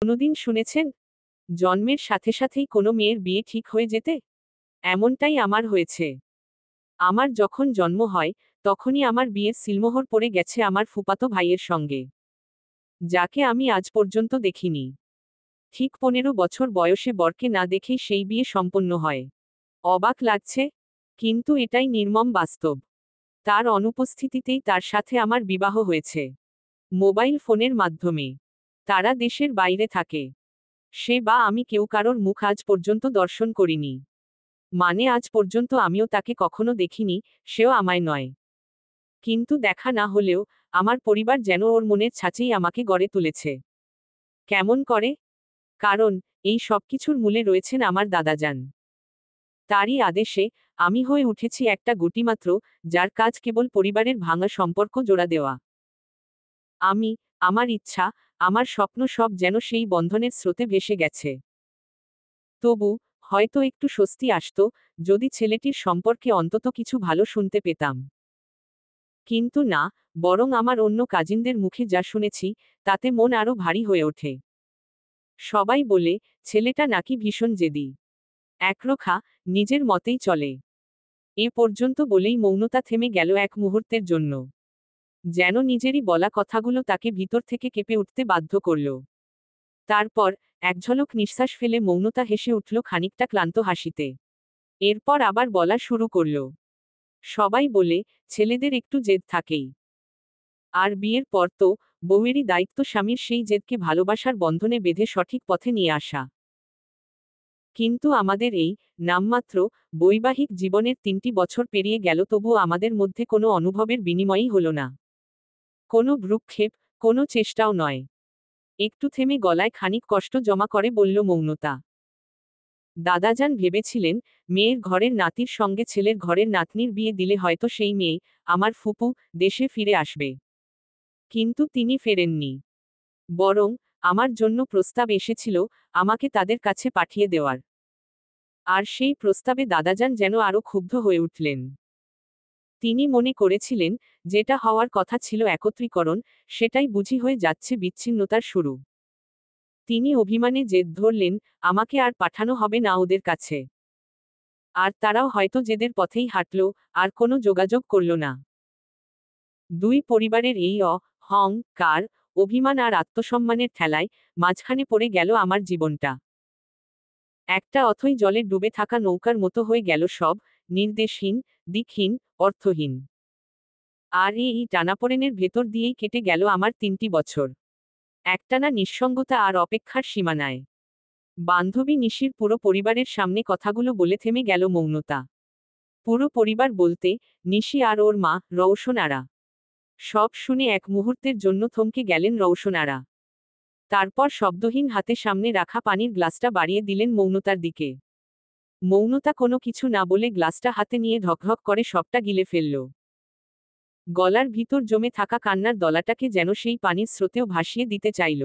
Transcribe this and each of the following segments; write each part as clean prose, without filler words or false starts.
কোনোদিন শুনেছেন জন্মের সাথে সাথেই কোনো মেয়ের বিয়ে ঠিক হয়ে যেতে? এমনটাই আমার হয়েছে। আমার যখন জন্ম হয় তখনই আমার বিয়ের সিলমোহর পড়ে গেছে আমার ফুফাতো ভাইয়ের সঙ্গে, যাকে আমি আজ পর্যন্ত দেখিনি। ঠিক 15 বছর বয়সে বরকে না দেখেই সেই বিয়ে সম্পন্ন হয়। অবাক লাগছে, কিন্তু এটাই নির্মম বাস্তব। তার অনুপস্থিতিতেই তার সাথে আমার বিবাহ হয়েছে, মোবাইল ফোনের মাধ্যমে। তারা দেশের বাইরে থাকে। সে বা আমি কেউ কারোর মুখ আজ পর্যন্ত দর্শন করিনি। মানে আজ পর্যন্ত আমিও তাকে কখনো দেখিনি, সেও আমায় নয়। কিন্তু দেখা না হলেও আমার পরিবার যেন ওর মনের ছাঁচেই আমাকে গড়ে তুলেছে। কেমন করে? কারণ এই সবকিছুর মূলে রয়েছেন আমার দাদাজান। তারই আদেশে আমি হয়ে উঠেছি একটা গুটিমাত্র, যার কাজ কেবল পরিবারের ভাঙা সম্পর্ক জোড়া দেওয়া। আমি, আমার ইচ্ছা, আমার স্বপ্ন সব যেন সেই বন্ধনের স্রোতে ভেসে গেছে। তবু হয়তো একটু স্বস্তি আসতো যদি ছেলেটির সম্পর্কে অন্তত কিছু ভালো শুনতে পেতাম। কিন্তু না, বরং আমার অন্য কাজিনদের মুখে যা শুনেছি তাতে মন আরো ভারী হয়ে ওঠে। সবাই বলে ছেলেটা নাকি ভীষণ জেদি, একরোখা, নিজের মতেই চলে। এ পর্যন্ত বলেই মৌনতা থেমে গেল এক মুহূর্তের জন্য, যেন নিজেরই বলা কথাগুলো তাকে ভিতর থেকে কেঁপে উঠতে বাধ্য করল। তারপর এক ঝলক নিঃশ্বাস ফেলে মৌনতা হেসে উঠল খানিকটা ক্লান্ত হাসিতে। এরপর আবার বলা শুরু করল, সবাই বলে ছেলেদের একটু জেদ থাকেই। আর বিয়ের পর তো বউয়েরই দায়িত্ব স্বামীর সেই জেদকে ভালোবাসার বন্ধনে বেঁধে সঠিক পথে নিয়ে আসা। কিন্তু আমাদের এই নামমাত্র বৈবাহিক জীবনের 3টি বছর পেরিয়ে গেল, তবুও আমাদের মধ্যে কোনো অনুভবের বিনিময়ই হলো না। কোনো ভ্রুক্ষেপ, কোনো চেষ্টাও নয়। একটু থেমে গলায় খানিক কষ্ট জমা করে বলল মৌনতা, দাদাজান ভেবেছিলেন মেয়ের ঘরের নাতির সঙ্গে ছেলের ঘরের নাতনির বিয়ে দিলে হয়তো সেই মেয়ে, আমার ফুপু, দেশে ফিরে আসবে। কিন্তু তিনি ফেরেননি। বরং আমার জন্য প্রস্তাব এসেছিল আমাকে তাদের কাছে পাঠিয়ে দেওয়ার। আর সেই প্রস্তাবে দাদাজান যেন আরো ক্ষুব্ধ হয়ে উঠলেন। তিনি মনে করেছিলেন যেটা হওয়ার কথা ছিল একত্রীকরণ, সেটাই বুঝি হয়ে যাচ্ছে বিচ্ছিন্নতার শুরু। তিনি অভিমানে জেদ ধরলেন আমাকে আর পাঠানো হবে না ওদের কাছে। আর তারাও হয়তো জেদের পথেই হাঁটল, আর কোনো যোগাযোগ করল না। দুই পরিবারের এই অহংকার, অভিমান আর আত্মসম্মানের ঠেলায় মাঝখানে পড়ে গেল আমার জীবনটা। একটা অথই জলে ডুবে থাকা নৌকার মতো হয়ে গেল সব, নির্দেশহীন, দিকহীন, অর্থহীন। আর এই টানাপোড়েনের ভেতর দিয়েই কেটে গেল আমার 3টি বছর, একটানা নিঃসঙ্গতা আর অপেক্ষার সীমানায়। বান্ধবী নিশির পুরো পরিবারের সামনে কথাগুলো বলে থেমে গেল মৌনতা। পুরো পরিবার বলতে নিশি আর ওর মা রওশনারা। সব শুনে এক মুহূর্তের জন্য থমকে গেলেন রওশনারা। তারপর শব্দহীন হাতে সামনে রাখা পানির গ্লাসটা বাড়িয়ে দিলেন মৌনতার দিকে। মৌনতা কোনো কিছু না বলে গ্লাসটা হাতে নিয়ে ঢকঢক করে সবটা গিলে ফেলল। গলার ভিতর জমে থাকা কান্নার দলাটাকে যেন সেই পানির স্রোতেও ভাসিয়ে দিতে চাইল।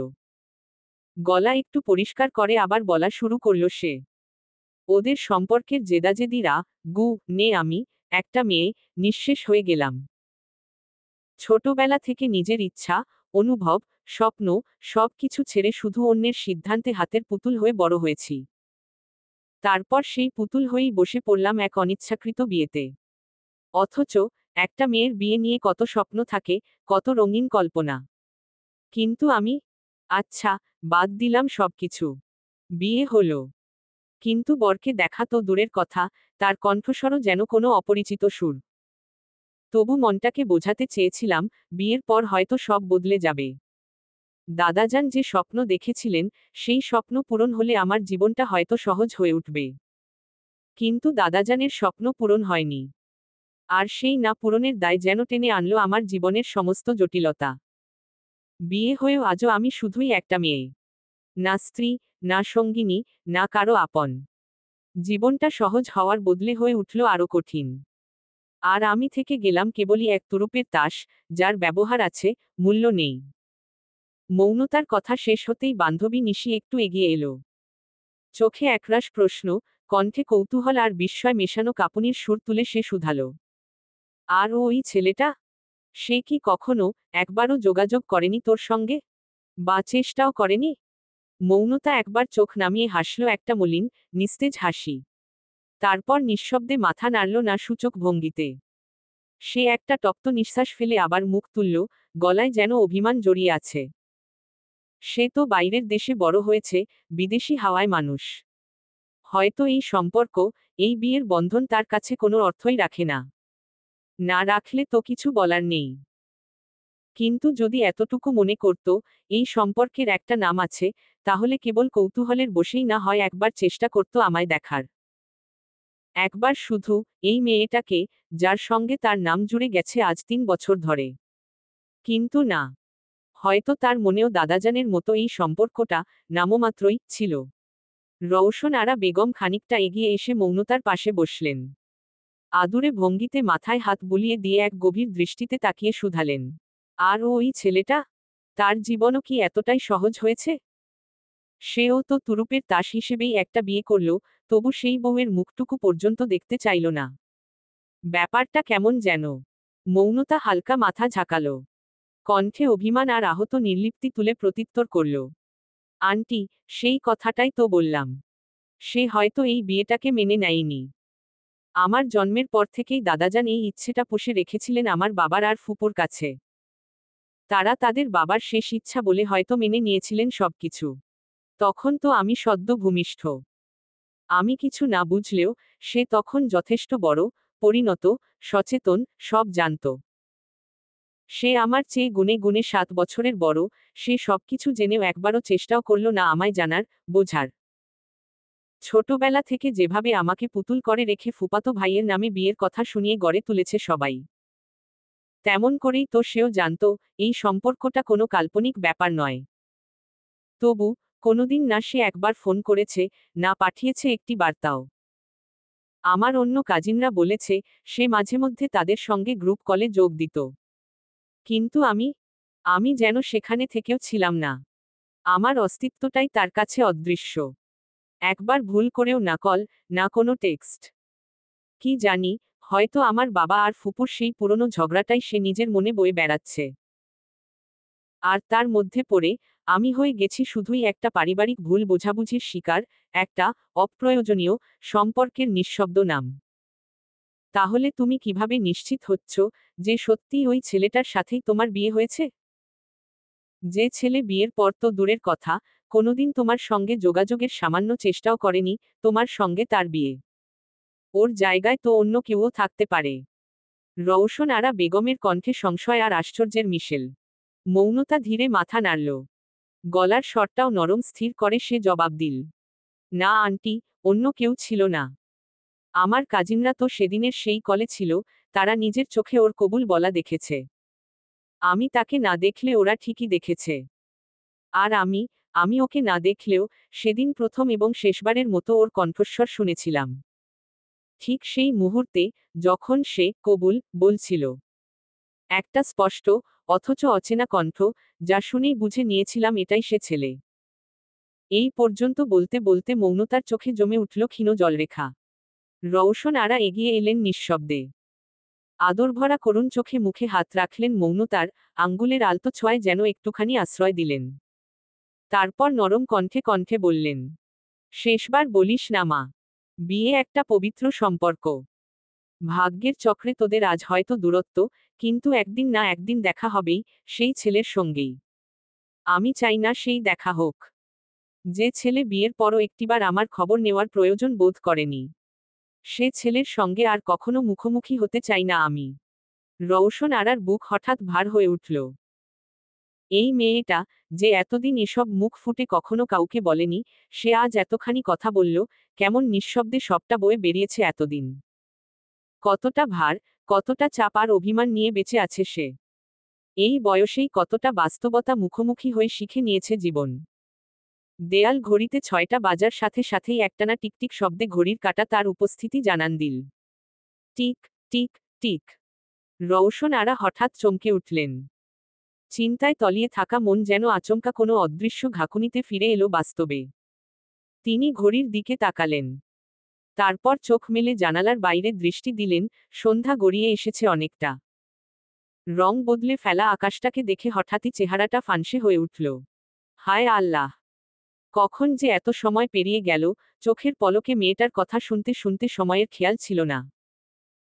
গলা একটু পরিষ্কার করে আবার বলা শুরু করল সে, ওদের সম্পর্কের জেদাজেদিরা গু নে আমি, একটা মেয়ে, নিঃশেষ হয়ে গেলাম। ছোটবেলা থেকে নিজের ইচ্ছা, অনুভব, স্বপ্ন, সব কিছু ছেড়ে শুধু অন্যের সিদ্ধান্তে হাতের পুতুল হয়ে বড় হয়েছি। তারপর সেই পুতুল হয়েই বসে পড়লাম এক অনিচ্ছাকৃত বিয়েতে। অথচ একটা মেয়ের বিয়ে নিয়ে কত স্বপ্ন থাকে, কত রঙিন কল্পনা। কিন্তু আমি, আচ্ছা, বাদ দিলাম সবকিছু। বিয়ে হলো। কিন্তু বরকে দেখা তো দূরের কথা, তার কণ্ঠস্বরও যেন কোনো অপরিচিত সুর। তবু মনটাকে বোঝাতে চেয়েছিলাম বিয়ের পর হয়তো সব বদলে যাবে। দাদাজান যে স্বপ্ন দেখেছিলেন সেই স্বপ্ন পূরণ হলে আমার জীবনটা হয়তো সহজ হয়ে উঠবে। কিন্তু দাদাজানের স্বপ্ন পূরণ হয়নি। আর সেই না পূরণের দায় যেন টেনে আনলো আমার জীবনের সমস্ত জটিলতা। বিয়ে হয়েও আজও আমি শুধুই একটা মেয়ে। না স্ত্রী, না সঙ্গিনী, না কারো আপন। জীবনটা সহজ হওয়ার বদলে হয়ে উঠল আরো কঠিন। আর আমি থেকে গেলাম কেবলই এক তুরুপের তাস, যার ব্যবহার আছে, মূল্য নেই। মৌনতার কথা শেষ হতেই বান্ধবী নিশি একটু এগিয়ে এলো। চোখে একরাশ প্রশ্ন, কণ্ঠে কৌতূহল আর বিস্ময় মেশানো কাঁপুনির সুর তুলে সে শুধালো, আর ওই ছেলেটা? সে কি কখনো একবারও যোগাযোগ করেনি তোর সঙ্গে? বা চেষ্টাও করেনি? মৌনতা একবার চোখ নামিয়ে হাসল, একটা মলিন, নিস্তেজ হাসি। তারপর নিঃশব্দে মাথা নাড়ল না সূচক ভঙ্গিতে। সে একটা তপ্ত নিঃশ্বাস ফেলে আবার মুখ তুলল, গলায় যেন অভিমান জড়িয়ে আছে। সে তো বাইরের দেশে বড় হয়েছে, বিদেশি হাওয়ায় মানুষ। হয়তো এই সম্পর্ক, এই বিয়ের বন্ধন তার কাছে কোনো অর্থই রাখে না। না রাখলে তো কিছু বলার নেই। কিন্তু যদি এতটুকু মনে করত, এই সম্পর্কের একটা নাম আছে, তাহলে কেবল কৌতূহলের বশেই না হয় একবার চেষ্টা করত আমায় দেখার। একবার শুধু, এই মেয়েটাকে, যার সঙ্গে তার নাম জুড়ে গেছে আজ 3 বছর ধরে। কিন্তু না। হয়তো তার মনেও দাদাজানের মতো এই সম্পর্কটা নামমাত্রই ছিল। রওশন আরা বেগম খানিকটা এগিয়ে এসে মৌনতার পাশে বসলেন। আদুরে ভঙ্গিতে মাথায় হাত বুলিয়ে দিয়ে এক গভীর দৃষ্টিতে তাকিয়ে শুধালেন, আর ওই ছেলেটা, তার জীবনও কি এতটাই সহজ হয়েছে? সেও তো তুরুপের তাস হিসেবেই একটা বিয়ে করল, তবু সেই বউয়ের মুখটুকু পর্যন্ত দেখতে চাইল না। ব্যাপারটা কেমন যেন। মৌনতা হালকা মাথা ঝাঁকালো। কণ্ঠে অভিমান আর আহত নির্লিপ্তি তুলে প্রত্যুত্তর করল, আন্টি, সেই কথাটাই তো বললাম। সে হয়তো এই বিয়েটাকে মেনে নেয়নি। আমার জন্মের পর থেকেই দাদাজান এই ইচ্ছেটা পুষে রেখেছিলেন আমার বাবার আর ফুপুর কাছে। তারা তাদের বাবার শেষ ইচ্ছা বলে হয়তো মেনে নিয়েছিলেন সবকিছু। তখন তো আমি সদ্য ভূমিষ্ঠ। আমি কিছু না বুঝলেও, সে তখন যথেষ্ট বড়, পরিণত, সচেতন, সব জানত। সে আমার চেয়ে গুণে গুণে 7 বছরের বড়, সে সবকিছু জেনেও একবারও চেষ্টাও করল না আমায় জানার, বোঝার। ছোটবেলা থেকে যেভাবে আমাকে পুতুল করে রেখে ফুপাতো ভাইয়ের নামে বিয়ের কথা শুনিয়ে গড়ে তুলেছে সবাই, তেমন করেই তো সেও জানত, এই সম্পর্কটা কোনো কাল্পনিক ব্যাপার নয়। তবু, কোনোদিন না সে একবার ফোন করেছে, না পাঠিয়েছে একটি বার্তাও। আমার অন্য কাজিনরা বলেছে, সে মাঝেমধ্যে তাদের সঙ্গে গ্রুপ কলে যোগ দিত। কিন্তু আমি, আমি যেন সেখানে থেকেও ছিলাম না। আমার অস্তিত্বটাই তার কাছে অদৃশ্য। একবার ভুল করেও না কল, না কোনো টেক্সট। কি জানি, হয়তো আমার বাবা আর ফুপুর সেই পুরনো ঝগড়াটাই সে নিজের মনে বয়ে বেড়াচ্ছে। আর তার মধ্যে পড়ে, আমি হয়ে গেছি শুধুই একটা পারিবারিক ভুল বোঝাবুঝির শিকার, একটা অপ্রয়োজনীয় সম্পর্কের নিঃশব্দ নাম। তাহলে তুমি কিভাবে নিশ্চিত হচ্ছ, যে সত্যিই ওই ছেলেটার সাথেই তোমার বিয়ে হয়েছে? যে ছেলে বিয়ের পর তো দূরের কথা, কোনোদিন তোমার সঙ্গে যোগাযোগের সামান্য চেষ্টাও করেনি, তোমার সঙ্গে তার বিয়ে। ওর জায়গায় তো অন্য কেউও থাকতে পারে। রওশন আরা বেগমের কণ্ঠে সংশয় আর আশ্চর্যের মিশেল। মৌনতা ধীরে মাথা নাড়ল। গলার স্বরটাও নরম স্থির করে সে জবাব দিল, না আন্টি, অন্য কেউ ছিল না। আমার কাজিনরা তো সেদিনের সেই কলে ছিল, তারা নিজের চোখে ওর কবুল বলা দেখেছে। আমি তাকে না দেখলে ওরা ঠিকই দেখেছে। আর আমি ওকে না দেখলেও, সেদিন প্রথম এবং শেষবারের মতো ওর কণ্ঠস্বর শুনেছিলাম। ঠিক সেই মুহূর্তে, যখন সে কবুল বলছিল। একটা স্পষ্ট, অথচ অচেনা কণ্ঠ, যা শুনেই বুঝে নিয়েছিলাম এটাই সে ছেলে। এই পর্যন্ত বলতে বলতে মৌনতার চোখে জমে উঠল ক্ষীণ জলরেখা। রওশন আরা এগিয়ে এলেন নিঃশব্দে। আদরভরা করুণ চোখে মুখে হাত রাখলেন মৌনতার, আঙ্গুলের আলতো ছোঁয়ায় যেন একটুখানি আশ্রয় দিলেন। তারপর নরম কণ্ঠে কণ্ঠে বললেন, শেষবার বলিস না মা। বিয়ে একটা পবিত্র সম্পর্ক। ভাগ্যের চক্রে তোদের আজ হয়তো দূরত্ব, কিন্তু একদিন না একদিন দেখা হবেই, সেই ছেলের সঙ্গেই। আমি চাই না সেই দেখা হোক। যে ছেলে বিয়ের পরও একটিবার আমার খবর নেওয়ার প্রয়োজন বোধ করেনি, সে ছেলের সঙ্গে আর কখনো মুখোমুখি হতে চাই না আমি। রওশন আরার বুক হঠাৎ ভার হয়ে উঠল। এই মেয়েটা, যে এতদিন এসব মুখ ফুটে কখনো কাউকে বলেনি, সে আজ এতখানি কথা বলল, কেমন নিঃশব্দে সবটা বয়ে বেরিয়েছে এতদিন। কতটা ভার, কতটা চাপ আর অভিমান নিয়ে বেঁচে আছে সে। এই বয়সেই কতটা বাস্তবতা মুখোমুখি হয়ে শিখে নিয়েছে জীবন। দেয়াল ঘড়িতে 6টা বাজার সাথে সাথেই একটানা টিকটিক শব্দে ঘড়ির কাঁটা তার উপস্থিতি জানান দিল। টিক, টিক, টিক। রওশন আরা হঠাৎ চমকে উঠলেন। চিন্তায় তলিয়ে থাকা মন যেন আচমকা কোনো অদৃশ্য ঘাকুনিতে ফিরে এলো বাস্তবে। তিনি ঘড়ির দিকে তাকালেন। তারপর চোখ মেলে জানালার বাইরে দৃষ্টি দিলেন, সন্ধ্যা গড়িয়ে এসেছে অনেকটা। রং বদলে ফেলা আকাশটাকে দেখে হঠাৎই চেহারাটা ফানসে হয়ে উঠল। হায় আল্লাহ! কখন যে এত সময় পেরিয়ে গেল, চোখের পলকে মেয়েটার কথা শুনতে শুনতে সময়ের খেয়াল ছিল না।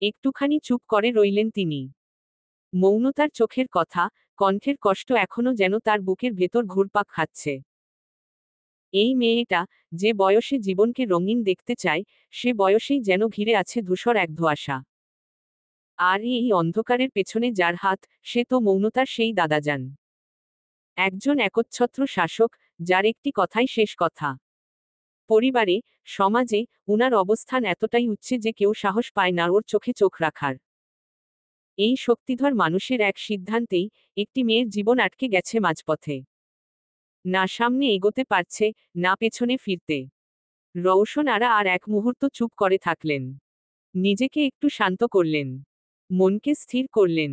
একটুখানি চুপ করে রইলেন তিনি। মৌনতার চোখের কথা, কণ্ঠের কষ্ট এখনো যেন তার বুকের ভেতর ঘুরপাক খাচ্ছে। এই মেয়েটা, যে বয়সে জীবনকে রঙিন দেখতে চায়, সে বয়সেই যেন ঘিরে আছে ধূসর এক ধোঁয়াশা। আর এই অন্ধকারের পেছনে যার হাত, সে তো মৌনতার সেই দাদাজান। একজন একচ্ছত্র শাসক, যার একটি কথাই শেষ কথা। পরিবারে, সমাজে, উনার অবস্থান এতটাই উচ্চে যে কেউ সাহস পায় না ওর চোখে চোখ রাখার। এই শক্তিধর মানুষের এক সিদ্ধান্তেই একটি মেয়ের জীবন আটকে গেছে মাঝপথে। না সামনে এগোতে পারছে, না পেছনে ফিরতে। রওশন আরা আর এক মুহূর্ত চুপ করে থাকলেন। নিজেকে একটু শান্ত করলেন। মনকে স্থির করলেন।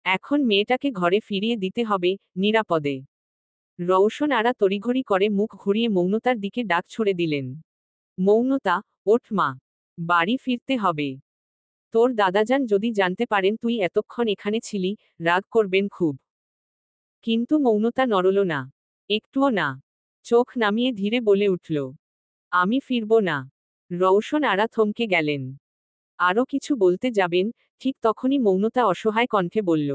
এখন মেয়েটাকে ঘরে ফিরিয়ে দিতে হবে, নিরাপদে। রওশন আরা তড়িঘড়ি করে মুখ ঘুরিয়ে মৌনতার দিকে ডাক ছুড়ে দিলেন। মৌনতা, ওঠ মা। বাড়ি ফিরতে হবে। তোর দাদাজান যদি জানতে পারেন তুই এতক্ষণ এখানে ছিলি, রাগ করবেন খুব। কিন্তু মৌনতা নড়ল না। একটুও না। চোখ নামিয়ে ধীরে বলে উঠল, আমি ফিরব না। রওশন আরা থমকে গেলেন। আরও কিছু বলতে যাবেন, ঠিক তখনই মৌনতা অসহায় কণ্ঠে বলল,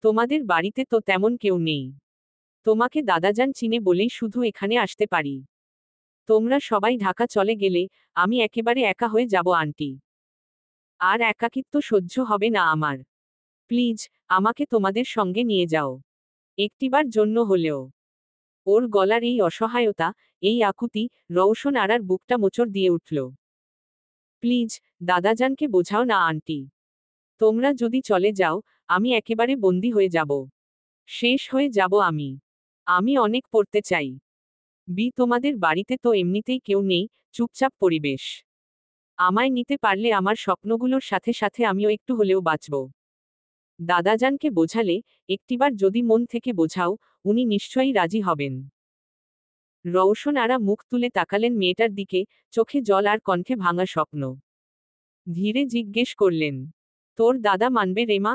তোমাদের বাড়িতে তো তেমন কেউ নেই। তোমাকে দাদাজান চিনে বলেই শুধু এখানে আসতে পারি। তোমরা সবাই ঢাকা চলে গেলে, আমি একেবারে একা হয়ে যাব আন্টি। আর একাকিত্ব সহ্য হবে না আমার। প্লিজ, আমাকে তোমাদের সঙ্গে নিয়ে যাও। একটিবার জন্য হলেও। ওর গলার এই অসহায়তা, এই আকুতি, রওশন আরার বুকটা মোচড় দিয়ে উঠল। প্লিজ, দাদাজানকে বোঝাও না আন্টি। তোমরা যদি চলে যাও, আমি একেবারে বন্দি হয়ে যাব। শেষ হয়ে যাব আমি। আমি অনেক পড়তে চাই। তোমাদের বাড়িতে তো এমনিতেই কেউ নেই, চুপচাপ পরিবেশ। আমায় নিতে পারলে আমার স্বপ্নগুলোর সাথে সাথে আমিও একটু হলেও বাঁচব। দাদাজানকে বোঝালে, একটিবার যদি মন থেকে বোঝাও, উনি নিশ্চয়ই রাজি হবেন। রওশন আরা মুখ তুলে তাকালেন মেয়েটার দিকে, চোখে জল আর কণ্ঠে ভাঙা স্বপ্ন। ধীরে জিজ্ঞেস করলেন, তোর দাদা মানবে রে মা?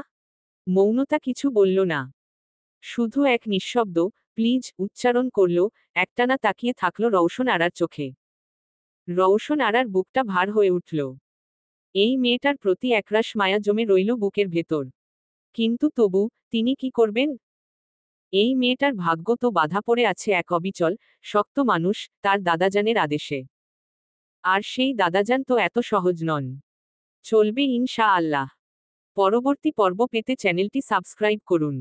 মৌনতা কিছু বলল না। শুধু এক নিঃশব্দ প্লিজ উচ্চারণ করল, একটানা তাকিয়ে থাকল রওশন আরার চোখে। রওশন আরার বুকটা ভার হয়ে উঠল। এই মেয়েটার প্রতি একরাশ মায়া জমে রইল বুকের ভেতর। কিন্তু তবু, তিনি কি করবেন? এই মেয়েটার ভাগ্য তো বাধা পড়ে আছে এক অবিচল, শক্ত মানুষ, তার দাদাজানের আদেশে। আর সেই দাদাজান তো এত সহজ নন। চলবে ইনশা আল্লাহ। পরবর্তী পর্ব পেতে চ্যানেলটি সাবস্ক্রাইব করুন।